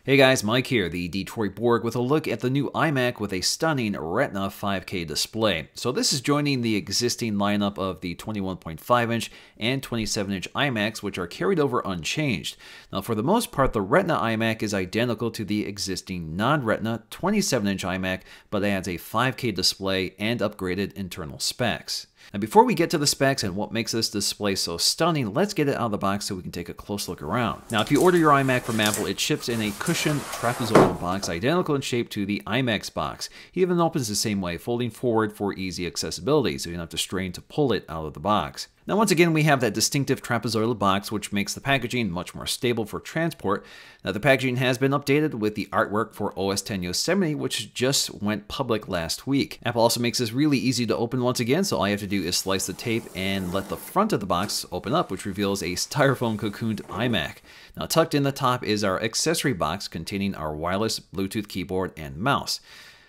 Hey guys, Mike here, the Detroit Borg, with a look at the new iMac with a stunning Retina 5K display. So this is joining the existing lineup of the 21.5-inch and 27-inch iMacs, which are carried over unchanged. Now for the most part, the Retina iMac is identical to the existing non-Retina 27-inch iMac, but adds a 5K display and upgraded internal specs. Now before we get to the specs and what makes this display so stunning, let's get it out of the box so we can take a close look around. Now if you order your iMac from Apple, it ships in a cushioned trapezoidal box identical in shape to the iMac's box. It even opens the same way, folding forward for easy accessibility, so you don't have to strain to pull it out of the box. Now once again, we have that distinctive trapezoidal box, which makes the packaging much more stable for transport. Now the packaging has been updated with the artwork for OS X Yosemite, which just went public last week. Apple also makes this really easy to open once again, so all you have to do is slice the tape and let the front of the box open up, which reveals a styrofoam cocooned iMac. Now tucked in the top is our accessory box containing our wireless Bluetooth keyboard and mouse.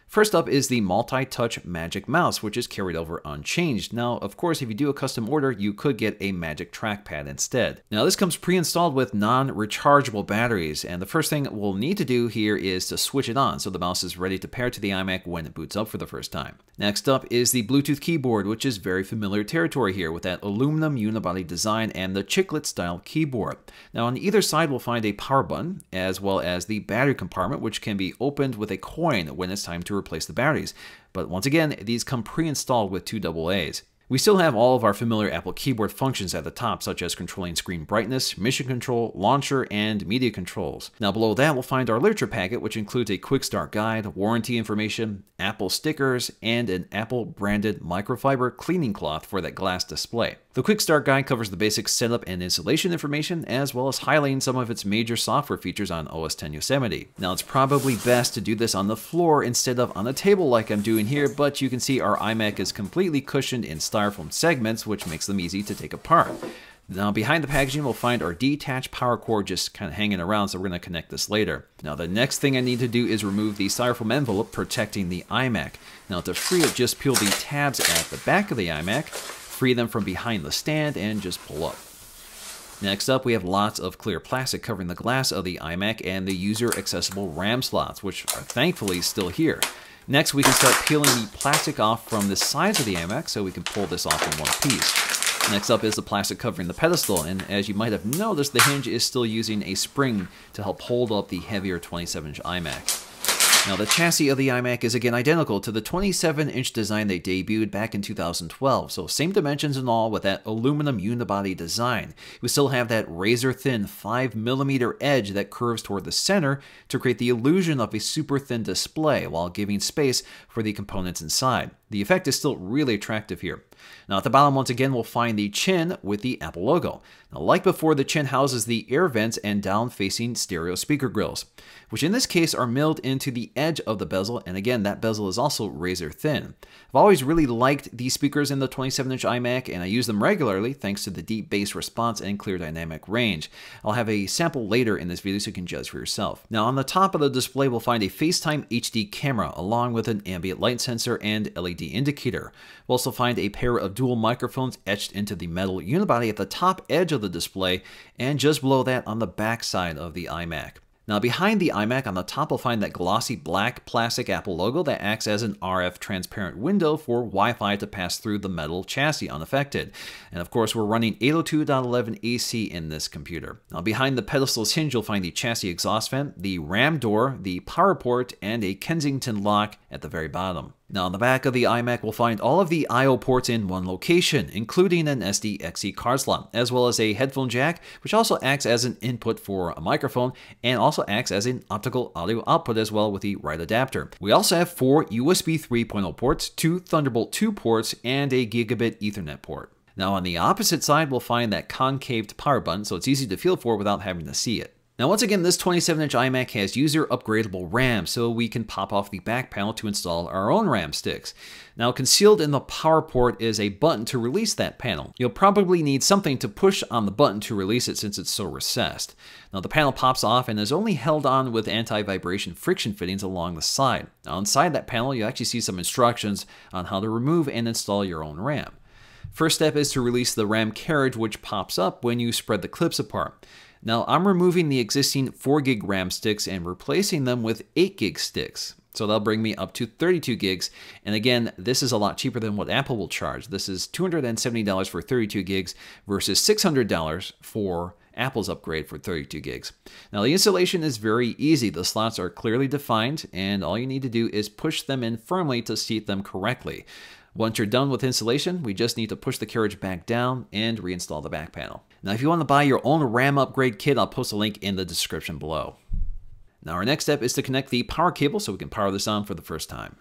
First up is the multi-touch Magic Mouse, which is carried over unchanged. Now, of course, if you do a custom order, you could get a Magic Trackpad instead. Now, this comes pre-installed with non-rechargeable batteries, and the first thing we'll need to do here is to switch it on so the mouse is ready to pair to the iMac when it boots up for the first time. Next up is the Bluetooth keyboard, which is very familiar territory here with that aluminum unibody design and the chiclet-style keyboard. Now, on either side, we'll find a power button, as well as the battery compartment, which can be opened with a coin when it's time to replace the batteries. But once again, these come pre-installed with two AA's. We still have all of our familiar Apple keyboard functions at the top, such as controlling screen brightness, mission control, launcher, and media controls. Now below that, we'll find our literature packet, which includes a quick start guide, warranty information, Apple stickers, and an Apple-branded microfiber cleaning cloth for that glass display. The quick start guide covers the basic setup and installation information, as well as highlighting some of its major software features on OS X Yosemite. Now it's probably best to do this on the floor instead of on a table like I'm doing here, but you can see our iMac is completely cushioned in styrofoam segments, which makes them easy to take apart. Now behind the packaging, we'll find our detached power cord just kind of hanging around, so we're going to connect this later. Now the next thing I need to do is remove the styrofoam envelope protecting the iMac. Now to free it, just peel the tabs at the back of the iMac, free them from behind the stand, and just pull up. Next up, we have lots of clear plastic covering the glass of the iMac and the user-accessible RAM slots, which are thankfully still here. Next, we can start peeling the plastic off from the sides of the iMac so we can pull this off in one piece. Next up is the plastic covering the pedestal, and as you might have noticed, the hinge is still using a spring to help hold up the heavier 27-inch iMac. Now the chassis of the iMac is again identical to the 27-inch design they debuted back in 2012, so same dimensions and all with that aluminum unibody design. We still have that razor-thin 5mm edge that curves toward the center to create the illusion of a super thin display while giving space for the components inside. The effect is still really attractive here. Now at the bottom, once again, we'll find the chin with the Apple logo. Now like before, the chin houses the air vents and down-facing stereo speaker grills, which in this case are milled into the edge of the bezel, and again, that bezel is also razor thin. I've always really liked these speakers in the 27-inch iMac, and I use them regularly thanks to the deep bass response and clear dynamic range. I'll have a sample later in this video so you can judge for yourself. Now on the top of the display, we'll find a FaceTime HD camera along with an ambient light sensor and LED indicator. We'll also find a pair of dual microphones etched into the metal unibody at the top edge of the display, and just below that on the back side of the iMac. Now behind the iMac on the top, we'll find that glossy black plastic Apple logo that acts as an RF transparent window for Wi-Fi to pass through the metal chassis unaffected. And of course, we're running 802.11 AC in this computer. Now behind the pedestal's hinge, you'll find the chassis exhaust vent, the RAM door, the power port, and a Kensington lock at the very bottom. Now on the back of the iMac, we'll find all of the I/O ports in one location, including an SD-XC card slot, as well as a headphone jack, which also acts as an input for a microphone, and also acts as an optical audio output as well with the right adapter. We also have 4 USB 3.0 ports, 2 Thunderbolt 2 ports, and a Gigabit Ethernet port. Now on the opposite side, we'll find that concaved power button, so it's easy to feel for without having to see it. Now once again, this 27-inch iMac has user upgradable RAM, so we can pop off the back panel to install our own RAM sticks. Now concealed in the power port is a button to release that panel. You'll probably need something to push on the button to release it since it's so recessed. Now the panel pops off and is only held on with anti-vibration friction fittings along the side. Now inside that panel, you actually see some instructions on how to remove and install your own RAM. First step is to release the RAM carriage, which pops up when you spread the clips apart. Now I'm removing the existing 4 gig RAM sticks and replacing them with 8 gig sticks. So that'll bring me up to 32 gigs. And again, this is a lot cheaper than what Apple will charge. This is $270 for 32 gigs versus $600 for Apple's upgrade for 32 gigs. Now the installation is very easy. The slots are clearly defined and all you need to do is push them in firmly to seat them correctly. Once you're done with installation, we just need to push the carriage back down and reinstall the back panel. Now if you want to buy your own RAM upgrade kit, I'll post a link in the description below. Now our next step is to connect the power cable so we can power this on for the first time.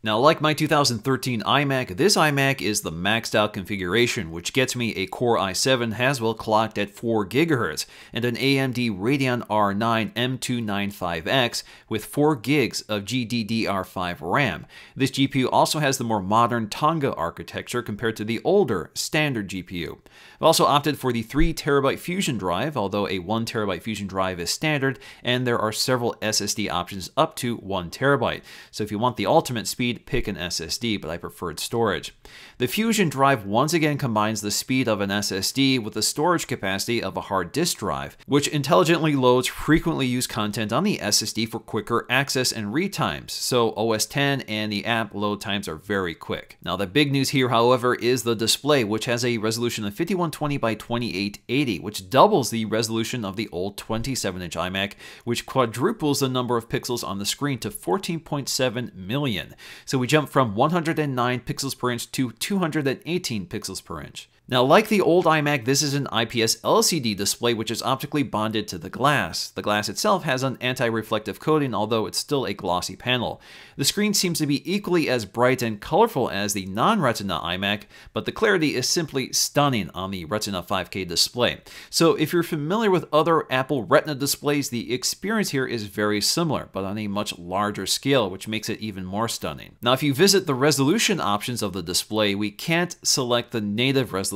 Now, like my 2013 iMac, this iMac is the maxed out configuration, which gets me a Core i7 Haswell clocked at 4 GHz and an AMD Radeon R9 M295X with 4 gigs of GDDR5 RAM. This GPU also has the more modern Tonga architecture compared to the older standard GPU. I've also opted for the 3TB Fusion drive, although a 1TB Fusion drive is standard, and there are several SSD options up to 1TB. So if you want the ultimate speed, pick an SSD, but I preferred storage. The Fusion drive once again combines the speed of an SSD with the storage capacity of a hard disk drive, which intelligently loads frequently used content on the SSD for quicker access and read times. So OS X and the app load times are very quick. Now the big news here, however, is the display, which has a resolution of 5120 by 2880, which doubles the resolution of the old 27-inch iMac, which quadruples the number of pixels on the screen to 14.7 million. So we jump from 109 pixels per inch to 218 pixels per inch. Now, like the old iMac, this is an IPS LCD display which is optically bonded to the glass. The glass itself has an anti-reflective coating, although it's still a glossy panel. The screen seems to be equally as bright and colorful as the non-Retina iMac, but the clarity is simply stunning on the Retina 5K display. So if you're familiar with other Apple Retina displays, the experience here is very similar, but on a much larger scale, which makes it even more stunning. Now, if you visit the resolution options of the display, we can't select the native resolution.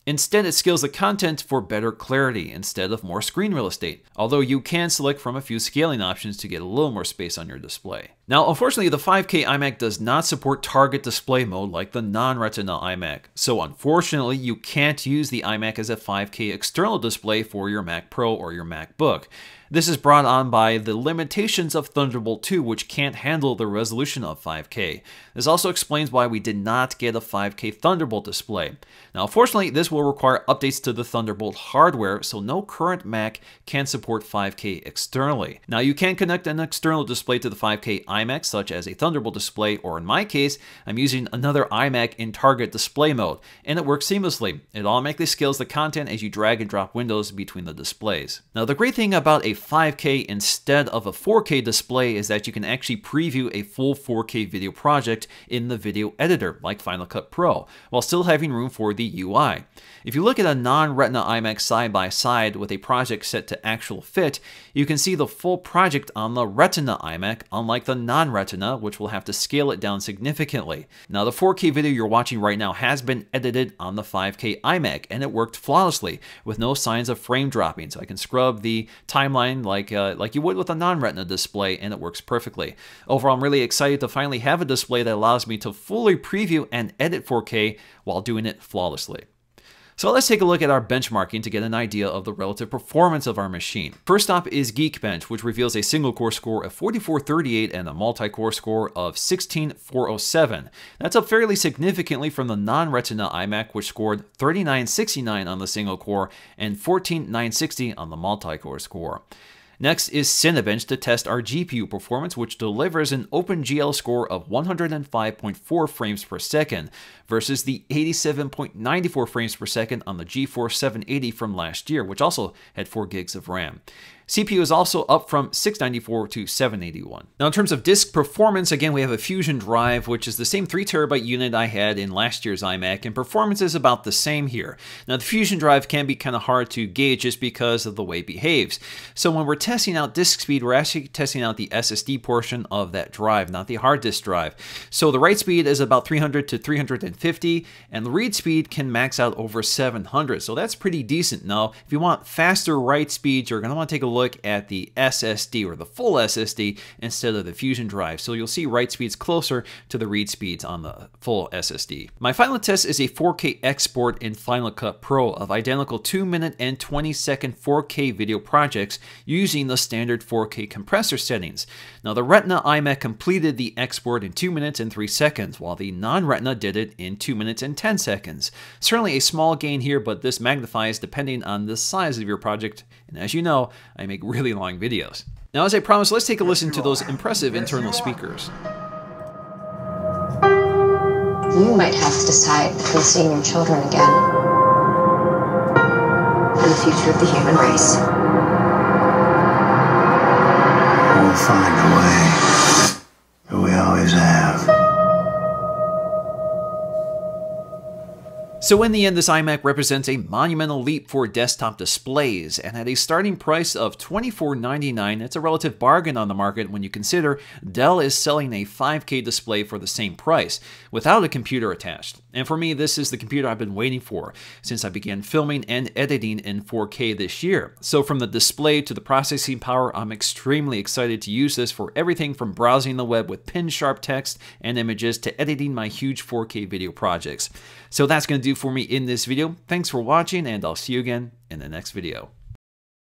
Instead, it scales the content for better clarity instead of more screen real estate, although you can select from a few scaling options to get a little more space on your display. Now, unfortunately, the 5K iMac does not support target display mode like the non-Retina iMac, so unfortunately, you can't use the iMac as a 5K external display for your Mac Pro or your MacBook. This is brought on by the limitations of Thunderbolt 2, which can't handle the resolution of 5K. This also explains why we did not get a 5K Thunderbolt display. Now, unfortunately, this will require updates to the Thunderbolt hardware, so no current Mac can support 5K externally. Now, you can connect an external display to the 5K iMac, such as a Thunderbolt display, or in my case, I'm using another iMac in target display mode, and it works seamlessly. It automatically scales the content as you drag and drop windows between the displays. Now, the great thing about a 5K instead of a 4K display is that you can actually preview a full 4K video project in the video editor, like Final Cut Pro, while still having room for the UI. If you look at a non-Retina iMac side by side with a project set to actual fit, you can see the full project on the Retina iMac, unlike the non-Retina, which will have to scale it down significantly. Now, the 4K video you're watching right now has been edited on the 5K iMac, and it worked flawlessly with no signs of frame dropping. So I can scrub the timeline like you would with a non-Retina display, and it works perfectly. Overall, I'm really excited to finally have a display that allows me to fully preview and edit 4K while doing it flawlessly. So let's take a look at our benchmarking to get an idea of the relative performance of our machine. First up is Geekbench, which reveals a single-core score of 4438 and a multi-core score of 16407. That's up fairly significantly from the non-Retina iMac, which scored 3969 on the single core and 14960 on the multi-core score. Next is Cinebench to test our GPU performance, which delivers an OpenGL score of 105.4 frames per second versus the 87.94 frames per second on the GeForce 780 from last year, which also had 4 gigs of RAM. CPU is also up from 694 to 781. Now in terms of disk performance, again we have a Fusion drive, which is the same 3TB unit I had in last year's iMac, and performance is about the same here. Now the Fusion drive can be kind of hard to gauge just because of the way it behaves. So when we're testing out disk speed, we're actually testing out the SSD portion of that drive, not the hard disk drive. So the write speed is about 300 to 350, and the read speed can max out over 700. So that's pretty decent. Now, if you want faster write speeds, you're going to want to take a look at the SSD, or the full SSD, instead of the Fusion drive. So you'll see write speeds closer to the read speeds on the full SSD. My final test is a 4K export in Final Cut Pro of identical 2-minute and 20-second 4K video projects using the standard 4K compressor settings. Now, the Retina iMac completed the export in 2 minutes and 3 seconds, while the non-Retina did it in 2 minutes and 10 seconds. Certainly a small gain here, but this magnifies depending on the size of your project, and as you know, I make really long videos. Now, as I promised, let's take a listen to those impressive internal speakers. You might have to decide between seeing your children again and the future of the human race. We'll find a way, but we always have. So in the end, this iMac represents a monumental leap for desktop displays, and at a starting price of $24.99, it's a relative bargain on the market when you consider Dell is selling a 5K display for the same price, without a computer attached. And for me, this is the computer I've been waiting for since I began filming and editing in 4K this year. So from the display to the processing power, I'm extremely excited to use this for everything from browsing the web with pin-sharp text and images to editing my huge 4K video projects. So that's going to do for me in this video. Thanks for watching, and I'll see you again in the next video.